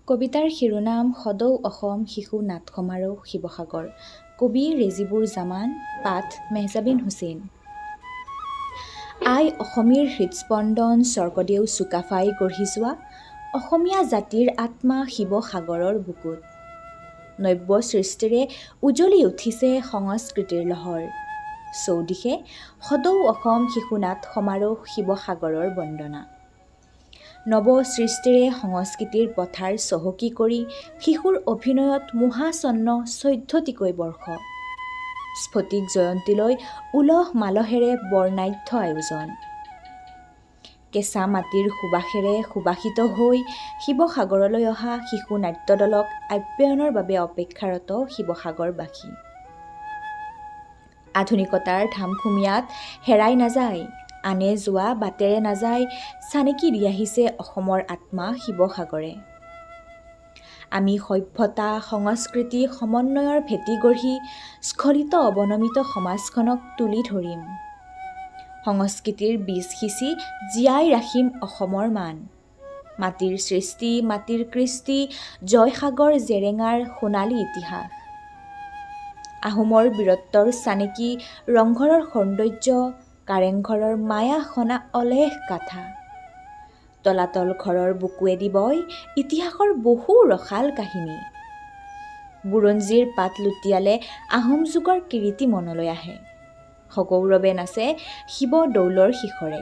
কবিতাৰ শিৰোনাম সদৌ অসম শিশু নাট সমাৰোহ শিৱসাগৰ। কবি ৰেজিবুৰ জামান, পাঠ মেহজাবিন হুছেইন। আই অসমীৰ হৃদস্পন্দন স্বৰ্গদেউ চুকাফাই গঢ়ি যোৱা অসমীয়া জাতিৰ আত্মা শিৱসাগৰৰ বুকুত। নব্য সৃষ্টিৰে উজ্বলি উঠিছে সংস্কৃতিৰ লহৰ। চৌদিশে সদৌ অসম শিশু নাট সমাৰোহ শিৱসাগৰৰ বন্দনা। নৱ সৃষ্টিৰে সংস্কৃতিৰ পথাৰ চহকী কৰি শিশুৰ অভিনয়ত মোহাচন্ন ১৪টিকৈ বৰ্ষ। স্ফটিক জয়ন্তীলৈ উলহ মালহেৰে বৰ্ণাঢ্য আয়োজন। কেঁচা মাটিৰ সুবাসেৰে সুবাসিত হৈ শিৱসাগৰলৈ অহা শিশু নাট্য দলক আপ্যায়নৰ বাবে অপেক্ষাৰত শিৱসাগৰবাসী। আধুনিকতাৰ ধামখুমীয়াত হেৰাই নাযায়, আনে যোৱা বাটেৰে নাযায়, চানেকি দি আহিছে অসমৰ আত্মা শিৱসাগৰে। আমি সভ্যতা সংস্কৃতি সমন্বয়ৰ ভেটি গঢ়ি স্খলিত অৱনমিত সমাজখনক তুলি ধৰিম। সংস্কৃতিৰ বীজ সিঁচি জীয়াই ৰাখিম অসমৰ মান। মাটিৰ সৃষ্টি মাটিৰ কৃষ্টি জয়সাগৰ জেৰেঙাৰ সোণালী ইতিহাস। আহোমৰ বীৰত্বৰ চানেকি ৰংঘৰৰ সৌন্দৰ্য, কাৰেংঘৰৰ মায়া সনা অলেখ গাথা। তলাতল ঘৰৰ বুকুৱেদি বয় ইতিহাসৰ বহু ৰসাল কাহিনী। বুৰঞ্জীৰ পাত লুটিয়ালে আহোম যুগৰ কিৰীতি মনলৈ আহে। সগৌৰৱে নাচে শিৱদৌলৰ শিখৰে।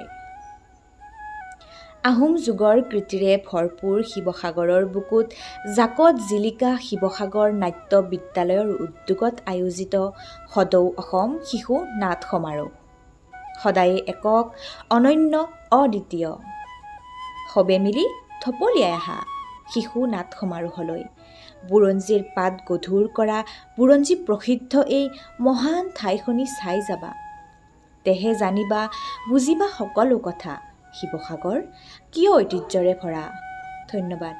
আহোম যুগৰ কৃতিৰে ভৰপূৰ শিৱসাগৰৰ বুকুত জাকত জিলিকা শিৱসাগৰ নাট্য বিদ্যালয়ৰ উদ্যোগত আয়োজিত সদৌ অসম শিশু নাট সমাৰোহ। সদায়ে একক, অনন্য, অদ্বিতীয়। সবে মিলি থপলিয়াই আহা শিশু নাট সমাৰোহলৈ। বুৰঞ্জীৰ পাত গধুৰ কৰা বুৰঞ্জী প্ৰসিদ্ধ এই মহান ঠাইখনি চাই যাবা। তেহে জানিবা বুজিবা সকলো কথা। শিৱসাগৰ কিয় ঐতিহ্যৰে ভৰা। ধন্যবাদ।